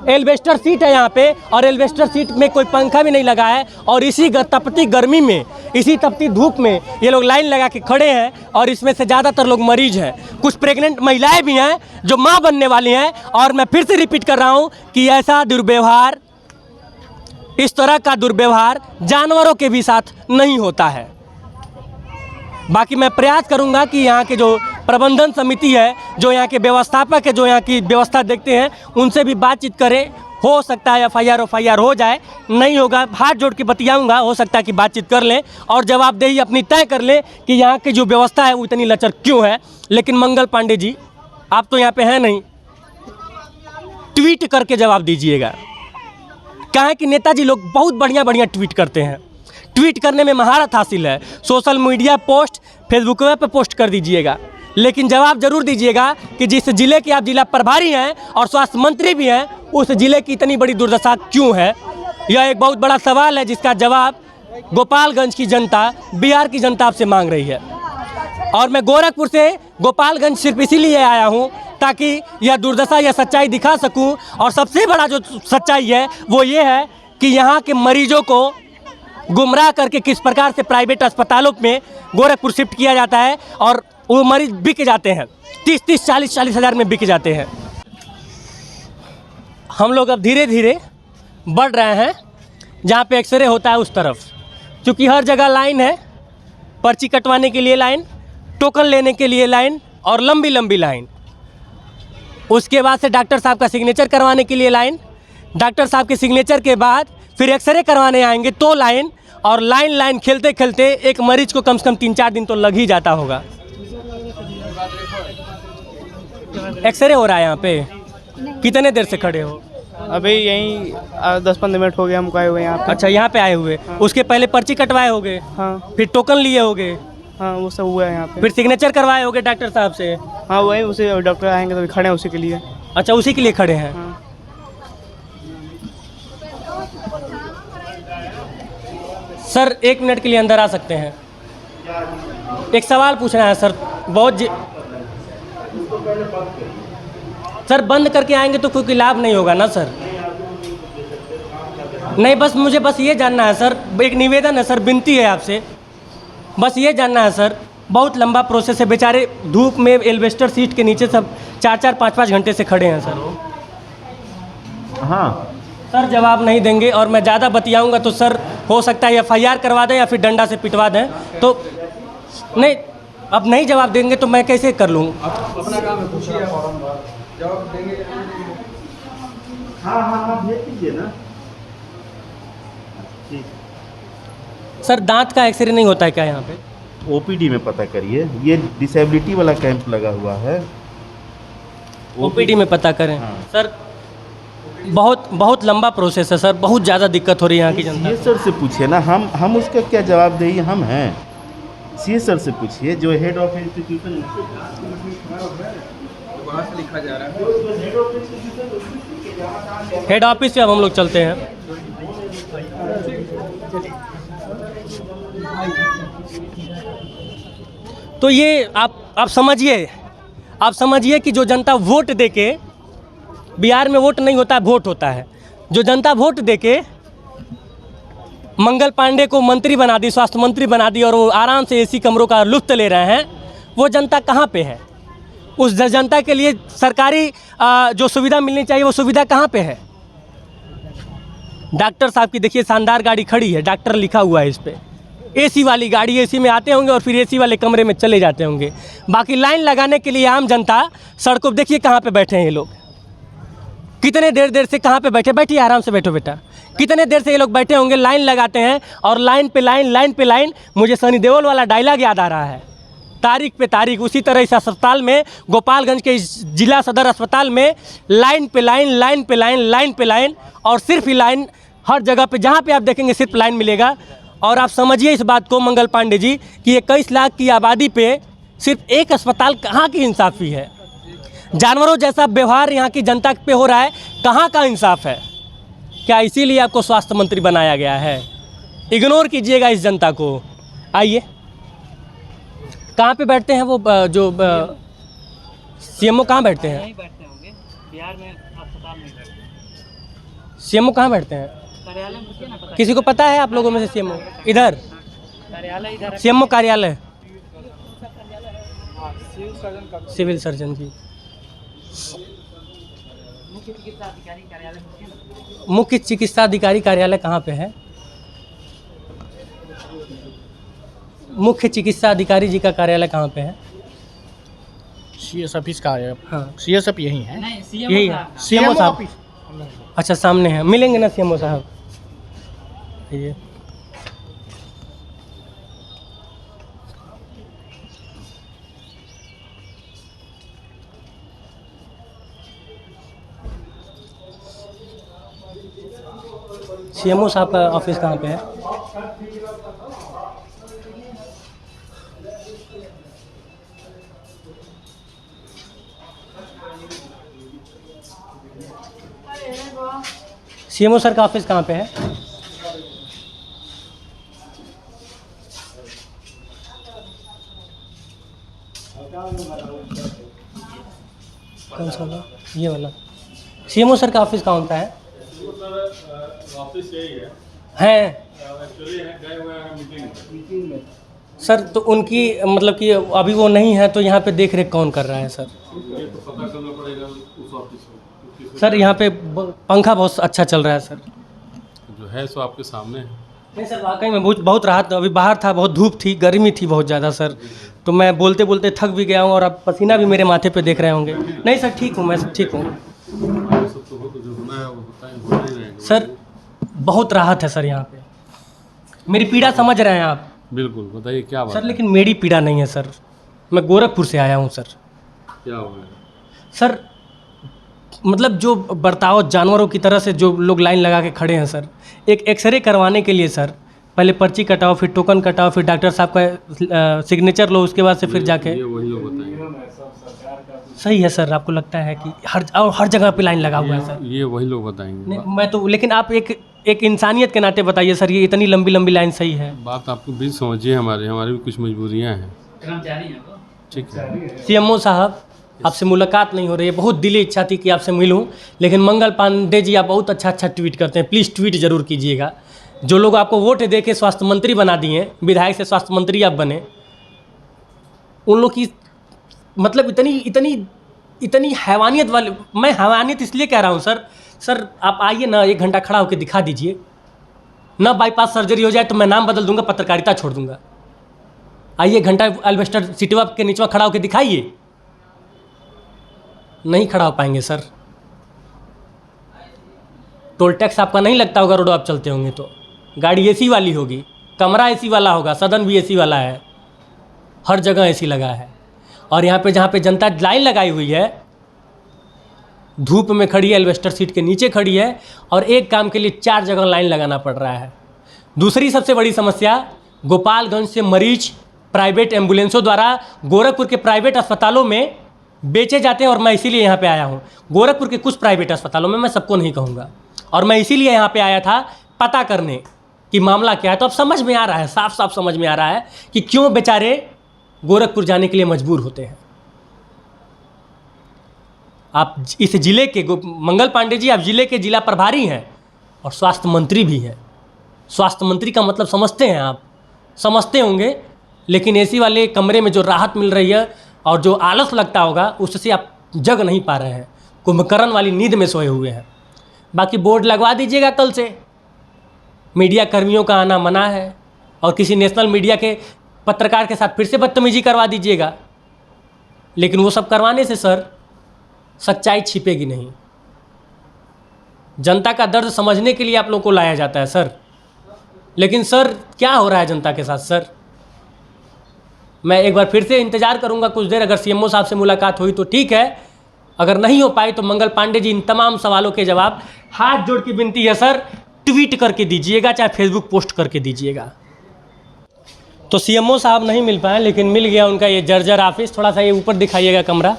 एल्वेस्टर सीट है यहाँ पे और एल्वेस्टर सीट में कोई पंखा भी नहीं लगा है। और इसी तपती गर्मी में, इसी तपती धूप में ये लोग लाइन लगा के खड़े हैं। और इसमें से ज़्यादातर लोग मरीज हैं, कुछ प्रेग्नेंट महिलाएं भी हैं जो माँ बनने वाली हैं। और मैं फिर से रिपीट कर रहा हूँ कि ऐसा दुर्व्यवहार, इस तरह का दुर्व्यवहार जानवरों के भी साथ नहीं होता है। बाकी मैं प्रयास करूंगा कि यहाँ के जो प्रबंधन समिति है, जो यहाँ के व्यवस्थापक है, जो यहाँ की व्यवस्था देखते हैं, उनसे भी बातचीत करें। हो सकता है FIR हो जाए, नहीं होगा हाथ जोड़ के बतियाऊंगा, हो सकता है कि बातचीत कर लें और जवाबदेही अपनी तय कर लें कि यहाँ की जो व्यवस्था है वो इतनी लचर क्यों है। लेकिन मंगल पांडे जी, आप तो यहाँ पे हैं नहीं, ट्वीट करके जवाब दीजिएगा। क्या है कि नेताजी लोग बहुत बढ़िया ट्वीट करते हैं, ट्वीट करने में महारत हासिल है। सोशल मीडिया पोस्ट फेसबुक पे पोस्ट कर दीजिएगा, लेकिन जवाब जरूर दीजिएगा कि जिस जिले के आप जिला प्रभारी हैं और स्वास्थ्य मंत्री भी हैं, उस जिले की इतनी बड़ी दुर्दशा क्यों है। यह एक बहुत बड़ा सवाल है जिसका जवाब गोपालगंज की जनता, बिहार की जनता आपसे मांग रही है। और मैं गोरखपुर से गोपालगंज सिर्फ इसीलिए आया हूँ ताकि यह दुर्दशा, यह सच्चाई दिखा सकूँ। और सबसे बड़ा जो सच्चाई है वो ये है कि यहाँ के मरीजों को गुमराह करके किस प्रकार से प्राइवेट अस्पतालों में गोरखपुर शिफ्ट किया जाता है और वो मरीज बिक जाते हैं, 30-30, 40-40 हज़ार में बिक जाते हैं। हम लोग अब धीरे धीरे बढ़ रहे हैं जहाँ पे एक्सरे होता है उस तरफ, क्योंकि हर जगह लाइन है, पर्ची कटवाने के लिए लाइन, टोकन लेने के लिए लाइन और लंबी लंबी लाइन। उसके बाद से डॉक्टर साहब का सिग्नेचर करवाने के लिए लाइन, डॉक्टर साहब के सिग्नेचर के बाद फिर एक्सरे करवाने आएंगे तो लाइन, और लाइन खेलते खेलते एक मरीज को कम से कम 3-4 दिन तो लग ही जाता होगा। एक्सरे हो रहा है यहाँ पे, कितने देर से खड़े हो? अभी यहीं 10-15 मिनट हो गए हमको आए हुए यहाँ पे। अच्छा, यहाँ पे आए हुए। हाँ। उसके पहले पर्ची कटवाए होगे? हाँ। फिर टोकन लिए होगे? हाँ, वो सब हुआ है यहाँ पे। फिर सिग्नेचर करवाए होगे डॉक्टर साहब से? हाँ, वही उसे डॉक्टर आएंगे तो खड़े हैं उसी के लिए। अच्छा, उसी के लिए खड़े हैं। हाँ। सर 1 मिनट के लिए अंदर आ सकते हैं? एक सवाल पूछना है सर, सर बंद करके आएंगे तो कोई लाभ नहीं होगा ना सर? नहीं, मुझे ये जानना है सर, एक निवेदन है सर, विनती है आपसे, बस ये जानना है सर, बहुत लंबा प्रोसेस है, बेचारे धूप में एल्वेस्टर सीट के नीचे सब 4-4, 5-5 घंटे से खड़े हैं सर। हाँ सर जवाब नहीं देंगे और मैं ज़्यादा बतियाऊंगा तो सर हो सकता है FIR करवा दें या फिर डंडा से पिटवा दें। तो नहीं, अब नहीं जवाब देंगे तो मैं कैसे कर लूँ? अपना काम है, पूछिए जवाब देंगे। हाँ भेज दीजिए ना। ठीक। सर दांत का एक्सरे नहीं होता है क्या यहाँ पे? OPD में पता करिए, ये डिसेबिलिटी वाला कैंप लगा हुआ है, OPD में पता करें। हाँ। सर बहुत लंबा प्रोसेस है सर, बहुत ज़्यादा दिक्कत हो रही है यहाँ की जनता। ये सर से पूछिए ना, हम उसका क्या जवाब देंगे? हम हैं सीए सर से पूछिए, जो हेड ऑफ इंस्टीट्यूशन वहाँ से लिखा जा रहा है। हेड ऑफिस से अब हम लोग चलते हैं। तो ये आप समझिए कि जो जनता वोट देके, बिहार में वोट नहीं होता है, वोट होता है। जो जनता वोट देके मंगल पांडे को मंत्री बना दी, स्वास्थ्य मंत्री बना दी और वो आराम से AC कमरों का लुत्फ ले रहे हैं, वो जनता कहाँ पे है? उस जनता के लिए सरकारी जो सुविधा मिलनी चाहिए वो सुविधा कहाँ पे है? डॉक्टर साहब की देखिए शानदार गाड़ी खड़ी है, डॉक्टर लिखा हुआ है इस पर। AC वाली गाड़ी, AC में आते होंगे और फिर AC वाले कमरे में चले जाते होंगे। बाकी लाइन लगाने के लिए आम जनता सड़कों, देखिए कहाँ पे बैठे हैं ये लोग, कितने देर से कहाँ पे बैठिए आराम से बैठो बेटा। कितने देर से ये लोग बैठे होंगे, लाइन लगाते हैं और लाइन पे लाइन। मुझे सनी देओल वाला डायलॉग याद आ रहा है, तारीख पे तारीख। उसी तरह इस अस्पताल में, गोपालगंज के इस जिला सदर अस्पताल में लाइन पे लाइन और सिर्फ ही लाइन, हर जगह पे जहाँ पे आप देखेंगे सिर्फ लाइन मिलेगा। और आप समझिए इस बात को मंगल पांडे जी कि 21 लाख की आबादी पे सिर्फ एक अस्पताल, कहाँ की इंसाफी है? जानवरों जैसा व्यवहार यहाँ की जनता पे हो रहा है, कहाँ का इंसाफ है? क्या इसीलिए आपको स्वास्थ्य मंत्री बनाया गया है? इग्नोर कीजिएगा इस जनता को। आइए, कहाँ पे बैठते हैं वो जो CMO कहाँ बैठते हैं? नहीं बैठते होंगे बिहार में, अस्पताल में CMO कहाँ बैठते हैं? कार्यालय में। किसी को पता है आप लोगों में से CMO? इधर कार्यालय, इधर CMO कार्यालय, सिविल सर्जन की। मुख्य चिकित्सा अधिकारी कार्यालय कहाँ पे है? मुख्य चिकित्सा अधिकारी जी का कार्यालय कहाँ पे है? CS ऑफिस का है। हाँ CS यही है, यही है CMO साहब। अच्छा सामने है, मिलेंगे ना CMO साहब? ये CMO साहब का ऑफिस कहाँ पे है? CMO सर का ऑफिस कहाँ पे है? कौन सा वाला? ये वाला CMO सर का ऑफिस कहाँ होता है? ऑफिस यही है एक्चुअली गए हुए हैं मीटिंग में। सर तो उनकी मतलब कि अभी वो नहीं है तो यहाँ पे देख रेख कौन कर रहा है सर? ये तो पता करना पड़ेगा उस ऑफिस में। सर यहाँ पे पंखा बहुत अच्छा चल रहा है सर। जो है सो आपके सामने है। नहीं सर वाकई में बहुत राहत, अभी बाहर था, बहुत धूप थी, गर्मी थी बहुत ज़्यादा सर, तो मैं बोलते बोलते थक भी गया हूँ और अब पसीना भी मेरे माथे पे देख रहे होंगे। नहीं सर ठीक हूँ, मैं सब ठीक हूँ सर। बहुत राहत है सर यहाँ पे, मेरी पीड़ा समझ रहे हैं आप? बिल्कुल, बताइए क्या बात सर? लेकिन मेरी पीड़ा नहीं है सर, मैं गोरखपुर से आया हूँ सर। क्या हो गया सर? मतलब जो बर्ताव जानवरों की तरह से जो लोग लाइन लगा के खड़े हैं सर, एक एक्सरे करवाने के लिए सर पहले पर्ची कटाओ, फिर टोकन कटाओ, फिर डॉक्टर साहब का सिग्नेचर लो, उसके बाद से फिर जाके। ये वही लोग बताएंगे। सही है सर, आपको लगता है कि हर जगह पे लाइन लगा हुआ है सर? ये वही लोग बताएंगे। मैं तो, लेकिन आप एक इंसानियत के नाते बताइए सर, ये इतनी लंबी लंबी लाइन सही है? बात आपको भी समझिए, हमारी भी कुछ मजबूरियाँ हैं। ठीक है CMO साहब, आपसे मुलाकात नहीं हो रही है, बहुत दिली इच्छा थी कि आपसे मिलूं, लेकिन मंगल पांडे जी आप बहुत अच्छा ट्वीट करते हैं, प्लीज़ ट्वीट जरूर कीजिएगा। जो लोग आपको वोट दे के स्वास्थ्य मंत्री बना दिए, विधायक से स्वास्थ्य मंत्री आप बने, उन लोग की मतलब इतनी हैवानियत वाले, मैं हैवानियत इसलिए कह रहा हूँ सर आप आइए ना, 1 घंटा खड़ा होकर दिखा दीजिए ना, बाईपास सर्जरी हो जाए तो मैं नाम बदल दूंगा, पत्रकारिता छोड़ दूंगा। आइए घंटा एल्वेस्टर सिटवा के नीचे खड़ा होकर दिखाइए, नहीं खड़ा हो पाएंगे सर। टोल टैक्स आपका नहीं लगता होगा, रोड आप चलते होंगे तो गाड़ी एसी वाली होगी, कमरा एसी वाला होगा, सदन भी एसी वाला है, हर जगह एसी लगा है। और यहाँ पे जहाँ पे जनता लाइन लगाई हुई है, धूप में खड़ी है, एल्वेस्टर सीट के नीचे खड़ी है, और एक काम के लिए 4 जगह लाइन लगाना पड़ रहा है। दूसरी सबसे बड़ी समस्या, गोपालगंज से मरीज प्राइवेट एम्बुलेंसों द्वारा गोरखपुर के प्राइवेट अस्पतालों में बेचे जाते हैं, और मैं इसीलिए यहाँ पे आया हूँ। गोरखपुर के कुछ प्राइवेट अस्पतालों में, मैं सबको नहीं कहूँगा, और मैं इसीलिए यहाँ पे आया था पता करने कि मामला क्या है। तो अब समझ में आ रहा है, साफ साफ समझ में आ रहा है कि क्यों बेचारे गोरखपुर जाने के लिए मजबूर होते हैं। आप इस जिले के मंगल पांडे जी, आप जिले के जिला प्रभारी हैं और स्वास्थ्य मंत्री भी हैं। स्वास्थ्य मंत्री का मतलब समझते हैं आप, समझते होंगे, लेकिन एसी वाले कमरे में जो राहत मिल रही है और जो आलस लगता होगा, उससे आप जग नहीं पा रहे हैं, कुंभकर्ण वाली नींद में सोए हुए हैं। बाकी बोर्ड लगवा दीजिएगा कल से, मीडिया कर्मियों का आना मना है, और किसी नेशनल मीडिया के पत्रकार के साथ फिर से बदतमीजी करवा दीजिएगा। लेकिन वो सब करवाने से सर सच्चाई छिपेगी नहीं। जनता का दर्द समझने के लिए आप लोगों को लाया जाता है सर, लेकिन सर क्या हो रहा है जनता के साथ सर? मैं एक बार फिर से इंतज़ार करूंगा कुछ देर, अगर सीएमओ साहब से मुलाकात हुई तो ठीक है, अगर नहीं हो पाई तो मंगल पांडे जी इन तमाम सवालों के जवाब, हाथ जोड़ की विनती है सर, ट्वीट करके दीजिएगा, चाहे फेसबुक पोस्ट करके दीजिएगा। तो सीएमओ साहब नहीं मिल पाए, लेकिन मिल गया उनका ये जर्जर ऑफिस। थोड़ा सा ये ऊपर दिखाइएगा कमरा,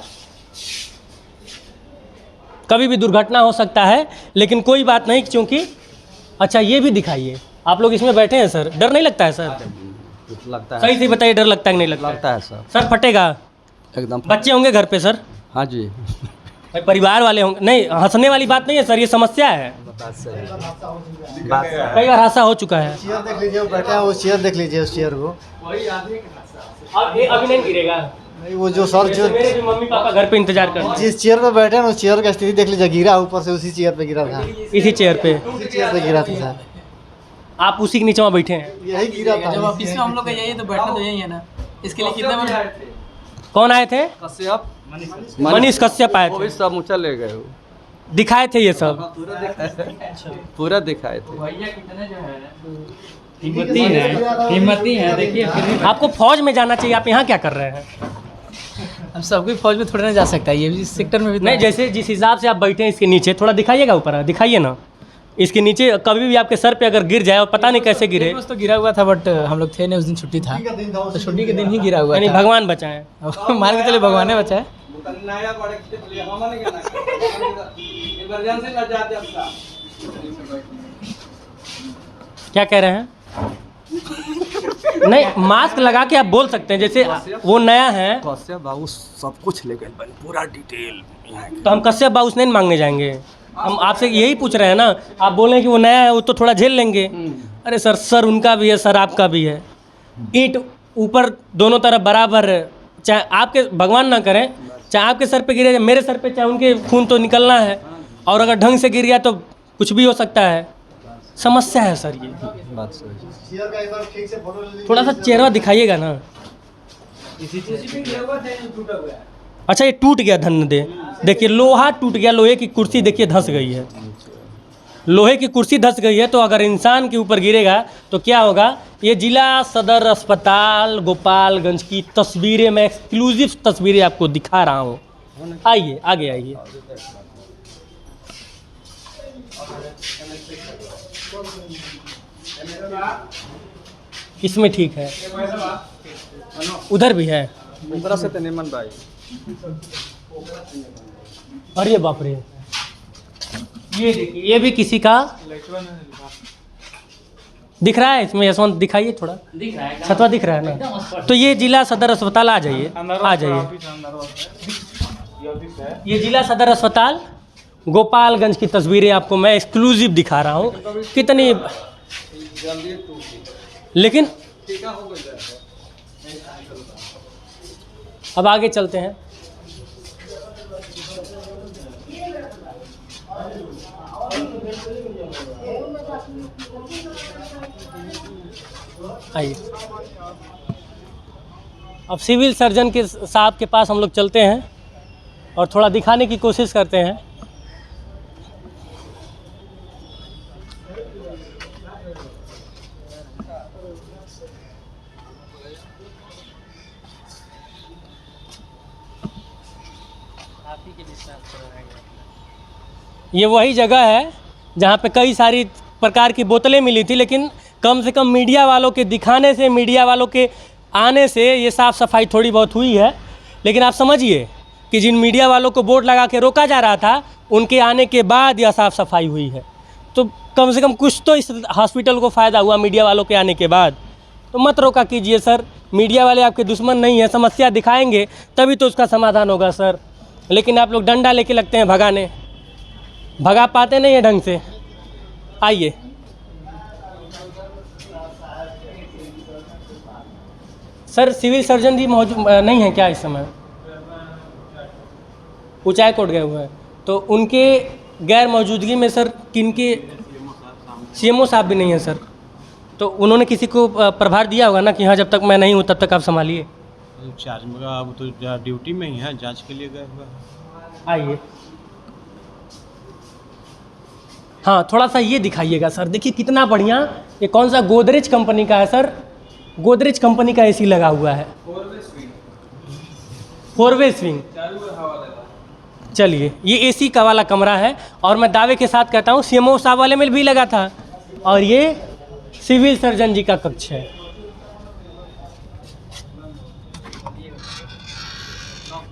कभी भी दुर्घटना हो सकता है, लेकिन कोई बात नहीं, क्योंकि अच्छा ये भी दिखाइए। आप लोग इसमें बैठे हैं सर, डर नहीं लगता है सर? लगता है। सही से बताइए, डर लगता है कि नहीं लगता? लगता है सर। सर फटेगा एकदम। बच्चे होंगे घर पे सर? हाँ जी। भाई परिवार वाले होंगे, नहीं हंसने वाली बात नहीं है सर, ये समस्या है। कई बार हादसा हो चुका है। चेयर देख लीजिए, वो बैठा है, वो चेयर देख लीजिए, उस चेयर को। अब ये अभी नहीं गिरेगा? नहीं, वो जो सर जो मेरे भी मम्मी पापा घर पे इंतजार कर रहे हैं। जिस चेयर पे बैठे हैं उस चेयर का स्थिति देख लीजिए, गिरा ऊपर से, उसी चेयर पे गिरा था। इसी चेयर पे? उसी चेयर पे गिरा था सर। आप उसी के नीचे वहाँ बैठे हैं? यही गिरा था। जब ऑफिस में हम लोग का यही है तो बैठना तो यही है ना। इसके लिए कितने बजे? कौन आए थे? कश्यप, मनीष कश्यप आए थे। वो सब ऊँचा ले गए, दिखाए थे ये सब? पूरा दिखाए थे। भैया कितने जो है हिम्मती है, देखिए फिर भी आपको फौज में जाना चाहिए, आप यहाँ क्या कर रहे हैं? हम सबकी फौज में थोड़ा ना जा सकता है, ये भी इस सेक्टर में भी नहीं, जैसे जिस हिसाब से आप बैठे हैं इसके नीचे, थोड़ा दिखाइएगा, ऊपर दिखाइए ना। इसके नीचे कभी भी आपके सर पे अगर गिर जाए, और पता नहीं कैसे गिरे। तो गिरा हुआ था, बट हम लोग थे नहीं, उस दिन छुट्टी था, तो छुट्टी के दिन ही गिरा हुआ यानी था। भगवान बचाएं। मान के चले भगवान ने बचाए। क्या कह रहे हैं? नहीं, मास्क लगा के आप बोल सकते हैं, जैसे वो नया है। कश्यप बाबू सब कुछ ले गए, पूरा डिटेल। तो हम कश्यप बाबू से नहीं मांगने जाएंगे, हम आपसे यही पूछ रहे हैं ना। आप बोल रहे हैं कि वो नया है, वो तो थोड़ा झेल लेंगे। अरे सर उनका भी है, सर आपका भी है। ईंट ऊपर दोनों तरफ बराबर, चाहे आपके भगवान ना करें, चाहे आपके सर पे गिरे, मेरे सर पे, चाहे उनके खून तो निकलना है, और अगर ढंग से गिर गया तो कुछ भी हो सकता है। समस्या है सर ये। बात सही। थोड़ा सा चेहरा दिखाइएगा ना। अच्छा ये टूट गया, धन्य दे। देखिए लोहा टूट गया, लोहे की कुर्सी देखिए धंस गई है, लोहे की कुर्सी धंस गई है। तो अगर इंसान के ऊपर गिरेगा तो क्या होगा? ये जिला सदर अस्पताल गोपालगंज की तस्वीरें, मैं एक्सक्लूसिव तस्वीरें आपको दिखा रहा हूँ। आइए आगे आइए। इसमें ठीक है, उधर भी है। उधर से तो निमन भाई। अरे बाप रे, ये देखिए, ये भी किसी का दिख रहा है। इसमें यशवंत दिखाइए, थोड़ा छतवा दिख रहा है ना। तो ये जिला सदर अस्पताल, आ जाइए आ जाइए। ये जिला सदर अस्पताल गोपालगंज की तस्वीरें आपको मैं एक्सक्लूसिव दिखा रहा हूँ। कितनी, लेकिन अब आगे चलते हैं। आइए, अब सिविल सर्जन के साहब के पास हम लोग चलते हैं और थोड़ा दिखाने की कोशिश करते हैं। ये वही जगह है जहाँ पे कई सारी प्रकार की बोतलें मिली थी, लेकिन कम से कम मीडिया वालों के दिखाने से, मीडिया वालों के आने से ये साफ़ सफाई थोड़ी बहुत हुई है। लेकिन आप समझिए कि जिन मीडिया वालों को बोर्ड लगा के रोका जा रहा था, उनके आने के बाद यह साफ़ सफाई हुई है। तो कम से कम कुछ तो इस हॉस्पिटल को फ़ायदा हुआ मीडिया वालों के आने के बाद। तो मत रोका कीजिए सर, मीडिया वाले आपके दुश्मन नहीं हैं, समस्या दिखाएंगे तभी तो उसका समाधान होगा सर। लेकिन आप लोग डंडा लेके लगते हैं भगाने, भगा पाते नहीं है ढंग से। आइए, सर सिविल सर्जन जी मौजूद नहीं है क्या इस समय? ऊंचाई कोर्ट गए हुए हैं, तो उनके गैर मौजूदगी में सर किनके? सीएमओ साहब भी नहीं है सर, तो उन्होंने किसी को प्रभार दिया होगा ना कि हाँ जब तक मैं नहीं हूँ तब तक आप संभालिए। चार्ज में अब तो ड्यूटी में ही है, जांच के लिए गए हुए हैं। आइए, हाँ थोड़ा सा ये दिखाइएगा सर। देखिए कितना बढ़िया, ये कौन सा गोदरेज कंपनी का है सर? गोदरेज कंपनी का एसी लगा हुआ है, 4-वे स्विंग। चलिए, ये एसी का वाला कमरा है और मैं दावे के साथ कहता हूँ सीएमओ साहब वाले में भी लगा था। और ये सिविल सर्जन जी का कक्ष है।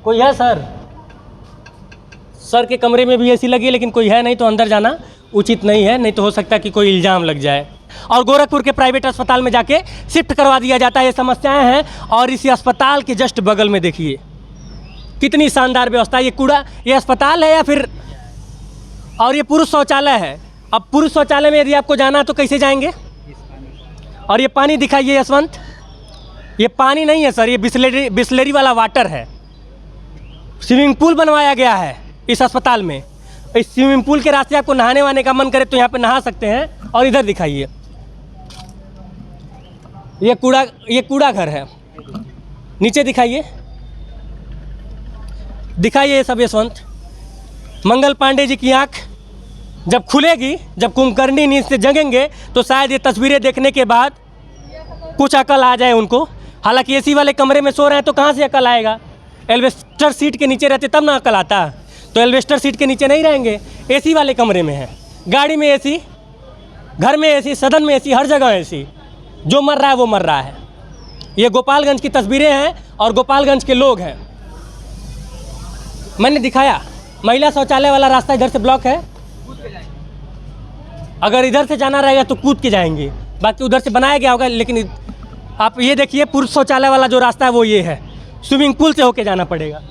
कोई है सर? सर के कमरे में भी एसी लगी है, लेकिन कोई है नहीं, तो अंदर जाना उचित नहीं है, नहीं तो हो सकता है कि कोई इल्ज़ाम लग जाए और गोरखपुर के प्राइवेट अस्पताल में जाके शिफ्ट करवा दिया जाता है। ये समस्याएं हैं। और इसी अस्पताल के जस्ट बगल में देखिए कितनी शानदार व्यवस्था। ये कूड़ा, ये अस्पताल है या फिर, और ये पुरुष शौचालय है। अब पुरुष शौचालय में यदि आपको जाना है तो कैसे जाएंगे? और ये पानी दिखाइए यशवंत, ये पानी नहीं है सर, ये बिस्लेरी वाला वाटर है। स्विमिंग पूल बनवाया गया है इस अस्पताल में। इस स्विमिंग पूल के रास्ते आपको नहाने वाने का मन करे तो यहाँ पे नहा सकते हैं। और इधर दिखाइए, ये कूड़ा घर है। नीचे दिखाइए, दिखाइए ये सब यशवंत। मंगल पांडे जी की आँख जब खुलेगी, जब कुंभकर्णी नींद से जगेंगे, तो शायद ये तस्वीरें देखने के बाद कुछ अकल आ जाए उनको। हालांकि एसी वाले कमरे में सो रहे हैं तो कहाँ से अकल आएगा? एल्वेस्टर सीट के नीचे रहते तब ना अकल आता। तो एल्वेस्टर सीट के नीचे नहीं रहेंगे, एसी वाले कमरे में है। गाड़ी में एसी, घर में एसी, सदन में एसी, हर जगह एसी। जो मर रहा है वो मर रहा है। ये गोपालगंज की तस्वीरें हैं और गोपालगंज के लोग हैं। मैंने दिखाया महिला शौचालय वाला रास्ता इधर से ब्लॉक है। अगर इधर से जाना रहेगा तो कूद के जाएंगे, बाकी उधर से बनाया गया होगा। लेकिन आप ये देखिए, पुरुष शौचालय वाला जो रास्ता है वो ये है, स्विमिंग पूल से होके जाना पड़ेगा।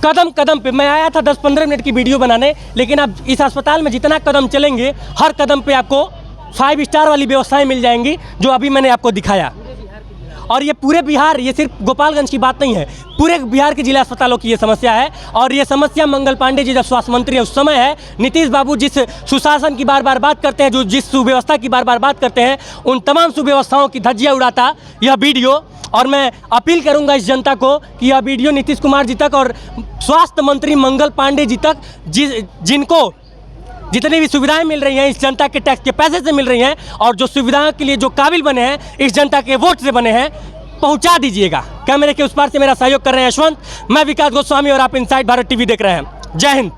कदम कदम पे मैं आया था 10-15 मिनट की वीडियो बनाने, लेकिन अब इस अस्पताल में जितना कदम चलेंगे, हर कदम पे आपको 5 स्टार वाली व्यवस्थाएं मिल जाएंगी, जो अभी मैंने आपको दिखाया। और ये पूरे बिहार, ये सिर्फ गोपालगंज की बात नहीं है, पूरे बिहार के जिला अस्पतालों की ये समस्या है। और ये समस्या मंगल पांडे जी जब स्वास्थ्य मंत्री है उस समय है। नीतीश बाबू जिस सुशासन की बार बार बात करते हैं, जो जिस सुव्यवस्था की बार बार बात करते हैं, उन तमाम सुव्यवस्थाओं की धज्जियाँ उड़ाता यह वीडियो। और मैं अपील करूंगा इस जनता को कि यह वीडियो नीतीश कुमार जी तक और स्वास्थ्य मंत्री मंगल पांडे जी तक, जिनको जितनी भी सुविधाएं मिल रही हैं इस जनता के टैक्स के पैसे से मिल रही हैं, और जो सुविधाओं के लिए जो काबिल बने हैं इस जनता के वोट से बने हैं, पहुंचा दीजिएगा। कैमरे के उस पार से मेरा सहयोग कर रहे हैं यशवंत, मैं विकास गोस्वामी और आप इनसाइड भारत टीवी देख रहे हैं। जय हिंद।